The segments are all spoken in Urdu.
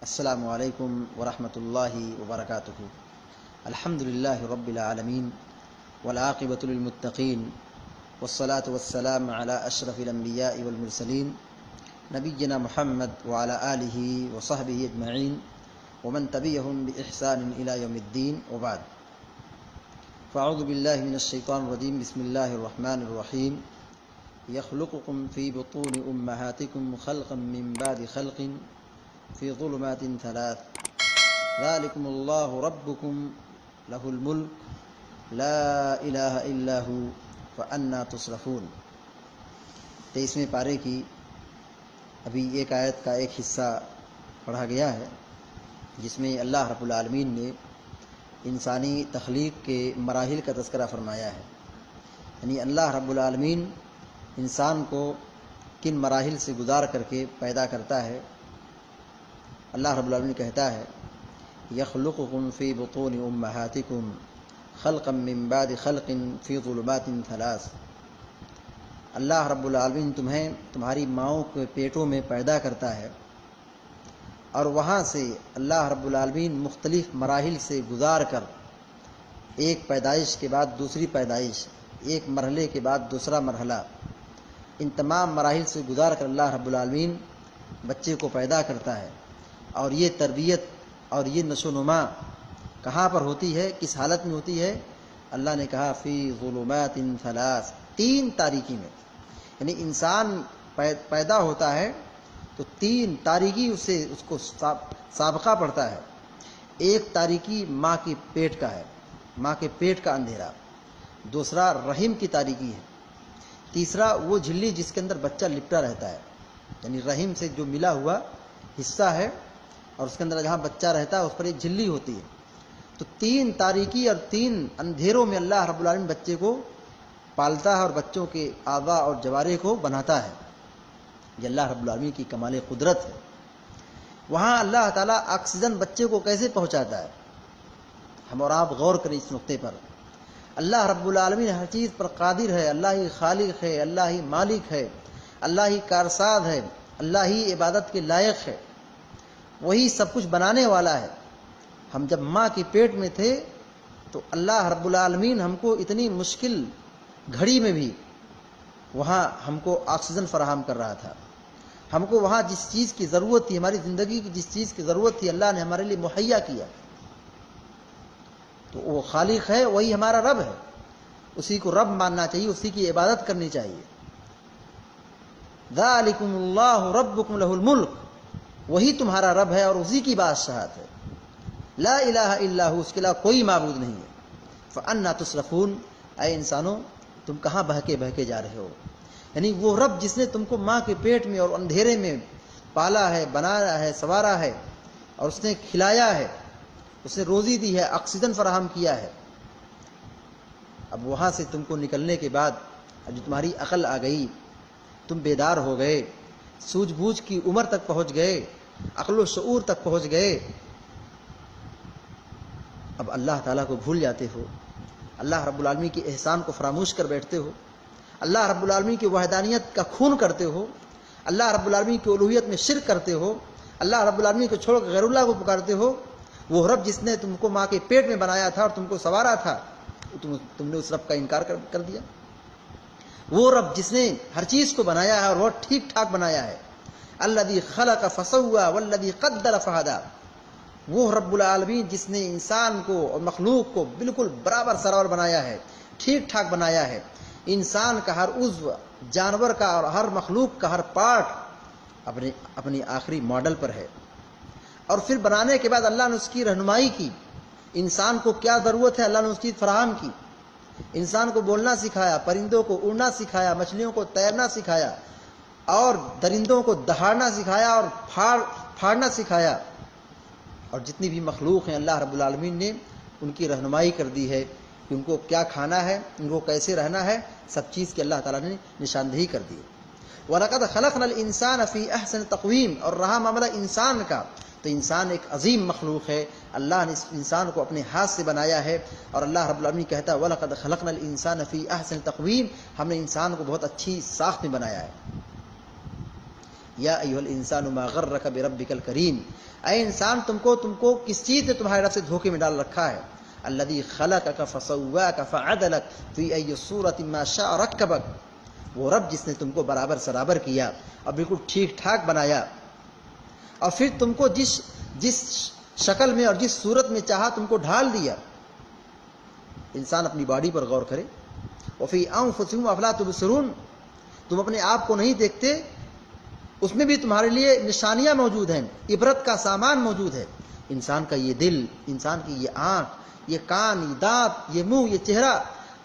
السلام علیکم ورحمۃ اللہ وبرکاتہ۔ الحمد للہ رب العالمین والعاقبۃ للمتقین والصلاة والسلام علی اشرف الانبیاء والمرسلین نبینا محمد وعلی آلہ وصحبہ اجمعین ومن تبعہم بإحسان الی یوم الدین وبعد۔ فاعوذ باللہ من الشیطان الرجیم، بسم اللہ الرحمن الرحیم۔ یخلقکم فی بطون امہاتکم خلقا من بعد خلق فی ظلمات ثلاث ذالکم اللہ ربکم لہ الملک لا الہ الا ہو فانا تصرفون۔ 23ویں پارے کی ابھی ایک آیت کا ایک حصہ پڑھا گیا ہے، جس میں اللہ رب العالمین نے انسانی تخلیق کے مراحل کا تذکرہ فرمایا ہے، یعنی اللہ رب العالمین انسان کو کن مراحل سے گزار کر کے پیدا کرتا ہے۔ اللہ رب العالمین کہتا ہے یخلقکم فی بطون امہاتکم خلقا من بعد خلق فی ظلمات ثلاث۔ اللہ رب العالمین تمہیں تمہاری ماؤں کے پیٹوں میں پیدا کرتا ہے، اور وہاں سے اللہ رب العالمین مختلف مراحل سے گزار کر ایک پیدائش کے بعد دوسری پیدائش، ایک مرحلے کے بعد دوسرا مرحلہ، ان تمام مراحل سے گزار کر اللہ رب العالمین بچے کو پیدا کرتا ہے۔ اور یہ تربیت اور یہ نشو و نما کہاں پر ہوتی ہے، کس حالت میں ہوتی ہے؟ اللہ نے کہا فی ظلمات ثلاث، 3 تاریکی میں، یعنی انسان پیدا ہوتا ہے تو 3 تاریکی اس کو سابقہ پڑتا ہے۔ ایک تاریکی ماں کے پیٹ کا ہے، ماں کے پیٹ کا اندھیرا، دوسرا رحم کی تاریکی ہے، تیسرا وہ جھلی جس کے اندر بچہ لپٹا رہتا ہے، یعنی رحم سے جو ملا ہوا حصہ ہے اور اس کے اندر جہاں بچہ رہتا ہے اس پر ایک جھلی ہوتی ہے۔ تو 3 تاریکی اور 3 اندھیروں میں اللہ رب العالمین بچے کو پالتا ہے اور بچوں کے اعضاء اور جوارح کو بناتا ہے۔ یہ اللہ رب العالمین کی کمال قدرت ہے۔ وہاں اللہ تعالیٰ آکسیجن بچے کو کیسے پہنچاتا ہے، ہم اور آپ غور کریں اس نقطے پر۔ اللہ رب العالمین ہر چیز پر قادر ہے، اللہ ہی خالق ہے، اللہ ہی مالک ہے، اللہ ہی کارساز ہے، اللہ ہی عبادت کے لائق ہے، وہی سب کچھ بنانے والا ہے۔ ہم جب ماں کے پیٹ میں تھے تو اللہ رب العالمین ہم کو اتنی مشکل گھڑی میں بھی وہاں ہم کو آکسیجن فراہم کر رہا تھا۔ ہم کو وہاں جس چیز کی ضرورت تھی، ہماری زندگی کی جس چیز کی ضرورت تھی، اللہ نے ہمارے لیے مہیا کیا۔ تو وہ خالق ہے، وہی ہمارا رب ہے، اسی کو رب ماننا چاہیے، اسی کی عبادت کرنی چاہیے۔ ذالکم اللہ ربکم لہ الملک، وہی تمہارا رب ہے اور اسی کی بادشاہت ہے۔ لا الہ الا ہو، اس کے علاوہ کوئی معبود نہیں ہے۔ فانا تصرفون، اے انسانوں تم کہاں بہکے جا رہے ہو؟ یعنی وہ رب جس نے تم کو ماں کے پیٹ میں اور اندھیرے میں پالا ہے، بنایا ہے، سنوارا ہے، اور اس نے کھلایا ہے، اس نے روزی دی ہے، آکسیجن فراہم کیا ہے۔ اب وہاں سے تم کو نکلنے کے بعد اب جو تمہاری عقل آ گئی، تم بیدار ہو گئے، سوجھ بوجھ کی عمر تک پہنچ گئے، عقل و شعور تک پہنچ گئے، اب اللہ تعالیٰ کو بھول جاتے ہو، اللہ رب العالمین کے احسان کو فراموش کر بیٹھتے ہو، اللہ رب العالمین کی وحدانیت کا خون کرتے ہو، اللہ رب العالمین کی الوہیت میں شرک کرتے ہو، اللہ رب العالمین کو چھوڑ کر غیر اللہ کو پکارتے ہو۔ وہ رب جس نے تم کو ماں کے پیٹ میں بنایا تھا اور تم کو سنوارا تھا، تم نے اس رب کا انکار کر دیا۔ وہ رب جس نے ہر چیز کو بنایا ہے اور وہ ٹھیک ٹھاک بنایا ہے، الذی خلق فسوی والذی قدر فہدی، وہ رب العالمین جس نے انسان کو اور مخلوق کو بالکل برابر سرور بنایا ہے، ٹھیک ٹھاک بنایا ہے۔ انسان کا ہر عضو، جانور کا اور ہر مخلوق کا ہر پارٹ اپنی آخری ماڈل پر ہے۔ اور پھر بنانے کے بعد اللہ نے اس کی رہنمائی کی، انسان کو کیا ضرورت ہے اللہ نے اس چیز فراہم کی۔ انسان کو بولنا سکھایا، پرندوں کو اڑنا سکھایا، مچھلیوں کو تیرنا سکھایا، اور درندوں کو دہاڑنا سکھایا اور پھاڑنا سکھایا، اور جتنی بھی مخلوق ہیں اللہ رب العالمین نے ان کی رہنمائی کر دی ہے کہ ان کو کیا کھانا ہے، ان کو کیسے رہنا ہے، سب چیز کی اللہ تعالیٰ نے نشاندہی کر دی۔ وَلَقَدْ خَلَقْنَا الْإِنسَانَ فِي أَحْسَنِ تَقْوِيمٍ، اور رہا معاملہ انسان کا تو انسان ایک عظیم مخلوق ہے، اللہ نے اس انسان کو اپنے ہاتھ سے بنایا ہے، اور اللہ رب العالمین کہتا ہے وَلَقَدْ خَلَقْنَا الْإِنسَانَ فِي أَحْسَنِ تَقْوِيمٍ، ہم نے انسان کو بہت اچھی ساخت میں بنایا ہے۔ یا ایھا الانسان ما غرک بربک الکریم، اے انسان تم کو کس چیز نے تمہارے رب سے دھوکے میں ڈال رکھا ہے؟ الذی خلقک فسواک فعدلک فی ای صورۃ ما شاء رکبک، وہ رب جس نے تم کو برابر سرابر کیا اور بالکل ٹھیک ٹھاک بنایا، اور پھر تم کو جس شکل میں اور جس صورت میں چاہا تم کو ڈھال دیا۔ انسان اپنی باڈی پر غور کرے۔ وفی انفسکم افلا تبصرون، تم اپنے آپ کو نہیں دیکھتے، اس میں بھی تمہارے لیے نشانیاں موجود ہیں، عبرت کا سامان موجود ہے۔ انسان کا یہ دل، انسان کی یہ آنکھ، یہ کان، یہ دانت، یہ منہ، یہ چہرہ،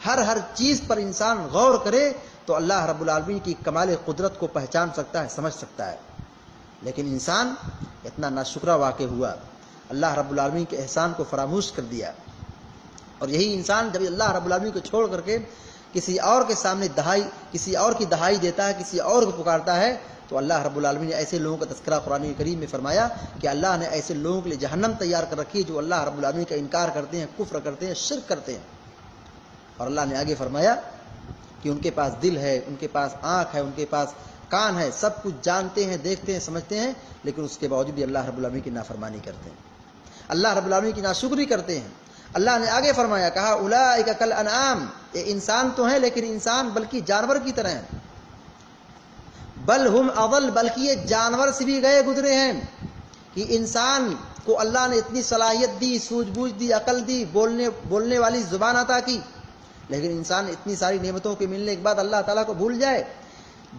ہر چیز پر انسان غور کرے تو اللہ رب العالمین کی کمال قدرت کو پہچان سکتا ہے، سمجھ سکتا ہے۔ لیکن انسان اتنا ناشکرا واقع ہوا، اللہ رب العالمین کے احسان کو فراموش کر دیا، اور یہی انسان جب اللہ رب العالمین کو چھوڑ کر کے کسی اور کے سامنے کسی اور کی دہائی دیتا ہے، کسی اور کو پکارتا ہے، تو اللہ رب العالمین نے ایسے لوگوں کا تذکرہ قرآن کریم میں فرمایا کہ اللہ نے ایسے لوگوں کے لیے جہنم تیار کر رکھی ہے جو اللہ رب العالمین کا انکار کرتے ہیں، کفر کرتے ہیں، شرک کرتے ہیں۔ اور اللہ نے آگے فرمایا کہ ان کے پاس دل ہے، ان کے پاس آنکھ ہے، ان کے پاس کان ہے، سب کچھ جانتے ہیں، دیکھتے ہیں، سمجھتے ہیں، لیکن اس کے باوجود بھی اللہ رب العالمین کی نافرمانی کرتے ہیں، اللہ رب العالمین کی ناشکری کرتے ہیں۔ اللہ نے آگے فرمایا، کہا اولئک کالانعام، یہ انسان تو ہیں لیکن انسان بلکہ جانور کی طرح ہیں، بل ہم اضل، بلکہ یہ جانور سے بھی گئے گزرے ہیں، کہ انسان کو اللہ نے اتنی صلاحیت دی، سوجھ بوجھ دی، عقل دی، بولنے والی زبان عطا کی، لیکن انسان اتنی ساری نعمتوں کے ملنے کے بعد اللہ تعالیٰ کو بھول جائے۔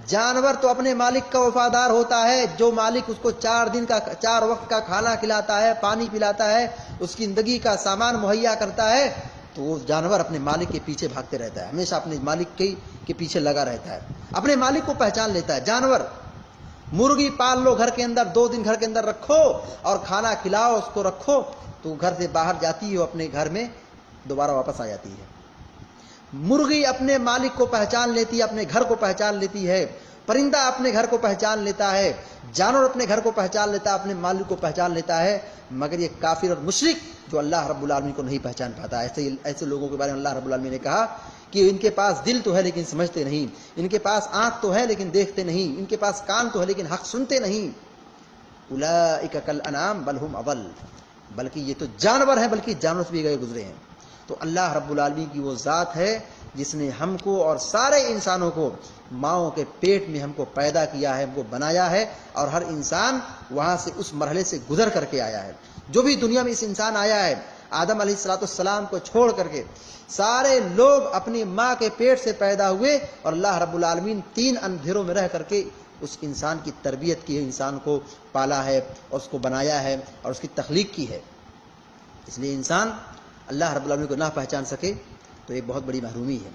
جانور تو اپنے مالک کا وفادار ہوتا ہے، جو مالک اس کو 4 وقت کا کھانا کھلاتا ہے، پانی پلاتا ہے، اس کی زندگی کا سامان مہیا کرتا ہے، تو وہ جانور اپنے مالک کے پیچھے بھاگتے رہتا ہے، ہمیشہ اپنے مالک کے پیچھے لگا رہتا ہے، اپنے مالک کو پہچان لیتا ہے۔ جانور، مرغی پال لو گھر کے اندر، 2 دن گھر کے اندر رکھو اور کھانا کھلاؤ، اس کو رکھو، تو گھر سے باہر جاتی ہے، اپنے گھر میں دوبارہ واپس آ جاتی ہے۔ مرغی اپنے مالک کو پہچان لیتی ہے، اپنے گھر کو پہچان لیتی ہے، پرندہ اپنے گھر کو پہچان لیتا ہے، جانور اپنے گھر کو پہچان لیتا ہے، اپنے مالک کو پہچان لیتا ہے، مگر یہ کافر اور مشرک جو اللہ رب العالمین کو نہیں پہچان پاتا۔ ایسے لوگوں کے بارے میں اللہ رب العالمین نے کہا کہ ان کے پاس دل تو ہے لیکن سمجھتے نہیں، ان کے پاس آنکھ تو ہے لیکن دیکھتے نہیں، ان کے پاس کان تو ہے لیکن حق سنتے نہیں۔ اولئک کالانعام بل ہم اضل، بلکہ یہ تو جانور ہیں، بلکہ جانور سے بھی گئے گزرے ہیں۔ تو اللہ رب العالمین کی وہ ذات ہے جس نے ہم کو اور سارے انسانوں کو ماؤں کے پیٹ میں ہم کو پیدا کیا ہے، ہم کو بنایا ہے، اور ہر انسان وہاں سے اس مرحلے سے گزر کر کے آیا ہے۔ جو بھی دنیا میں اس انسان آیا ہے، آدم علیہ السلام کو چھوڑ کر کے سارے لوگ اپنی ماں کے پیٹ سے پیدا ہوئے، اور اللہ رب العالمین 3 اندھیروں میں رہ کر کے اس انسان کی تربیت کی ہے، انسان کو پالا ہے اور اس کو بنایا ہے اور اس کی تخلیق کی ہے۔ اس لیے انسان اللہ رب العالمین کو نہ پہچان سکے تو یہ بہت بڑی محرومی ہے۔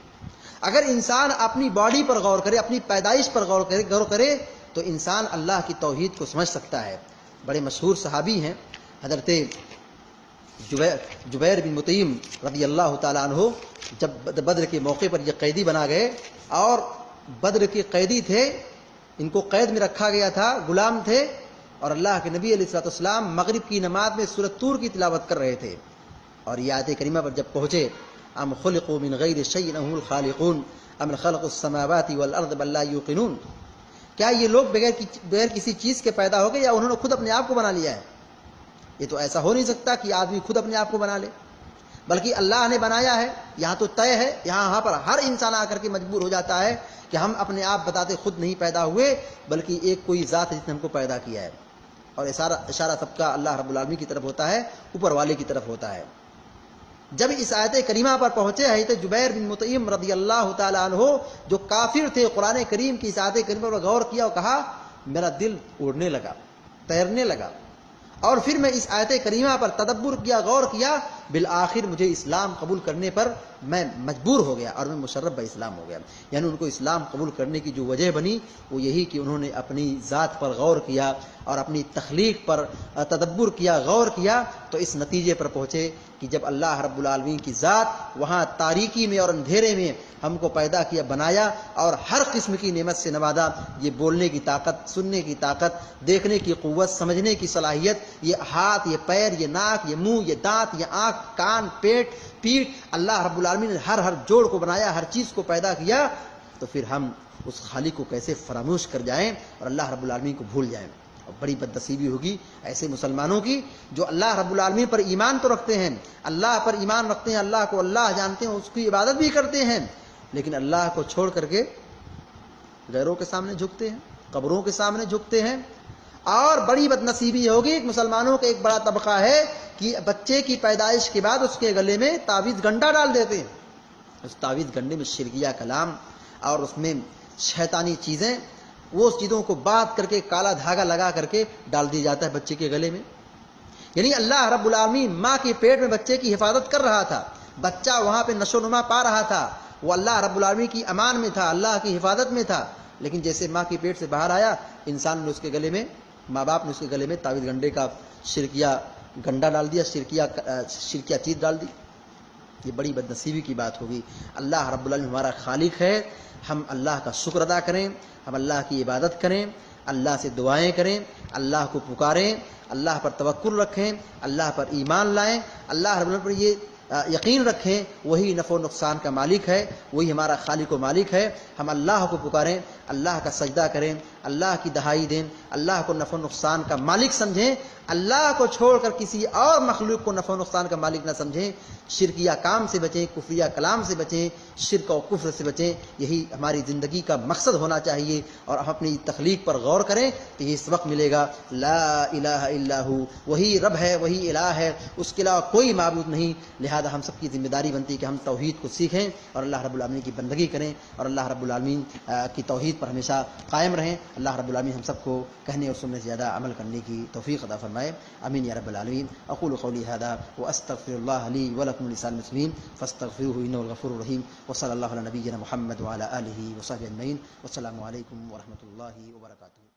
اگر انسان اپنی باڈی پر غور کرے، اپنی پیدائش پر غور کرے تو انسان اللہ کی توحید کو سمجھ سکتا ہے۔ بڑے مشہور صحابی ہیں حضرت جبیر بن مطعم رضی اللہ تعالیٰ عنہ، جب بدر کے موقع پر یہ قیدی بنا گئے، اور بدر کے قیدی تھے، ان کو قید میں رکھا گیا تھا، غلام تھے، اور اللہ کے نبی علیہ السلام مغرب کی نماز میں سورۃ طور کی تلاوت کر رہے تھے، اور یہ آیت کریمہ پر جب پہنچے، ام خلقوا من غیر شیء ام الخالقون ام خلق السماوات والارض بل لا یوقنون، کیا یہ لوگ بغیر کسی چیز کے پیدا ہو گئے یا انہوں نے خود اپنے آپ کو بنا لیا ہے؟ یہ تو ایسا ہو نہیں سکتا کہ آدمی خود اپنے آپ کو بنا لے، بلکہ اللہ نے بنایا ہے۔ یہاں تو طے ہے، یہاں پر ہر انسان آ کر کے مجبور ہو جاتا ہے کہ ہم اپنے آپ بتاتے خود نہیں پیدا ہوئے، بلکہ ایک کوئی ذات ہے جس نے ہم کو پیدا کیا ہے، اور اشارہ سب کا اللہ رب العالمین کی طرف ہوتا ہے، اوپر والے کی طرف ہوتا ہے۔ جب اس آیت کریمہ پر پہنچے حضرت جبیر بن مطعم رضی اللہ تعالیٰ عنہ، جو کافر تھے، قرآن کریم کی اس آیت کریمہ پر غور کیا اور کہا میرا دل اڑنے لگا، تیرنے لگا، اور پھر میں اس آیت کریمہ پر تدبر کیا، غور کیا، بالآخر مجھے اسلام قبول کرنے پر میں مجبور ہو گیا اور میں مشرف باسلام ہو گیا۔ یعنی ان کو اسلام قبول کرنے کی جو وجہ بنی وہ یہی کہ انہوں نے اپنی ذات پر غور کیا اور اپنی تخلیق پر تدبر کیا، غور کیا، تو اس نتیجے پر پہنچے کہ جب اللہ رب العالمین کی ذات وہاں تاریکی میں اور اندھیرے میں ہم کو پیدا کیا، بنایا، اور ہر قسم کی نعمت سے نوازا، یہ بولنے کی طاقت، سننے کی طاقت، دیکھنے کی قوت، سمجھنے کی صلاحیت، یہ ہاتھ، یہ پیر، یہ ناک، یہ منہ، یہ دانت، یہ آنکھ، کان، پیٹ، اللہ رب العالمین نے ہر جوڑ کو بنایا، ہر چیز کو پیدا کیا، تو پھر ہم اس خالق کو کیسے فراموش کر جائیں اور اللہ رب العالمین کو بھول جائیں؟ اور بڑی بدنصیبی ہوگی ایسے مسلمانوں کی جو اللہ رب العالمین پر ایمان تو رکھتے ہیں، اللہ پر ایمان رکھتے ہیں، اللہ کو اللہ جانتے ہیں، اس کی عبادت بھی کرتے ہیں، لیکن اللہ کو چھوڑ کر کے غیروں کے سامنے جھکتے ہیں، قبروں کے سامنے جھکتے ہیں۔ اور بڑی بدنصیبی ہوگی مسلمانوں کا ایک بڑا طبقہ ہے کہ بچے کی پیدائش کے بعد اس کے گلے میں تعویذ گنڈا ڈال دیتے ہیں، اس تعویذ گنڈے میں شرکیہ کلام اور اس میں شیطانی چیزیں، وہ چیزوں کو بات کر کے کالا دھاگا لگا کر کے ڈال دیا جاتا ہے بچے کے گلے میں۔ یعنی اللہ رب العالمین ماں کے پیٹ میں بچے کی حفاظت کر رہا تھا، بچہ وہاں پہ نشو و نما پا رہا تھا، وہ اللہ رب العالمین کی امان میں تھا، اللہ کی حفاظت میں تھا، لیکن جیسے ماں کے پیٹ سے باہر آیا، انسان نے اس کے گلے میں، ماں باپ نے اس کے گلے میں تعویذ گنڈے کا شرکیہ گنڈا ڈال دیا، شرکیہ چیز ڈال دی۔ یہ بڑی بدنصیبی کی بات ہوگی۔ اللہ رب العالمین ہمارا خالق ہے، ہم اللہ کا شکر ادا کریں، ہم اللہ کی عبادت کریں، اللہ سے دعائیں کریں، اللہ کو پکاریں، اللہ پر توکل رکھیں، اللہ پر ایمان لائیں، اللہ رب العالمین پر یہ یقین رکھیں وہی نفع و نقصان کا مالک ہے، وہی ہمارا خالق و مالک ہے۔ ہم اللہ کو پکاریں، اللہ کا سجدہ کریں، اللہ کی دہائی دیں، اللہ کو نفع و نقصان کا مالک سمجھیں، اللہ کو چھوڑ کر کسی اور مخلوق کو نفع و نقصان کا مالک نہ سمجھیں، شرکیہ کام سے بچیں، کفریہ کلام سے بچیں، شرک و کفر سے بچیں۔ یہی ہماری زندگی کا مقصد ہونا چاہیے، اور ہم اپنی تخلیق پر غور کریں تو یہ اس وقت ملے گا لا الہ الا ہو، وہی رب ہے، وہی الہ ہے، اس کے علاوہ کوئی معبود نہیں۔ لہذا ہم سب کی ذمہ داری بنتی ہے کہ ہم توحید کو سیکھیں اور اللہ رب العالمین کی بندگی کریں، اور اللہ رب العالمین کی توحید پر ہمیشہ قائم رہیں۔ اللہ رب العالمین ہم سب کو کہنے اور سننے سے زیادہ عمل کرنے کی توفیق عطا فرمائے، آمین یا رب العالمین۔ اقول قولی ھذا واستغفر اللہ لی ولکم ولسائر المسلمین فاستغفروہ انہ الغفور الرحیم، وصلی اللہ علی نبینا محمد وعلی آلہ وصحبہ اجمعین، والسلام علیکم ورحمۃ اللہ وبرکاتہ۔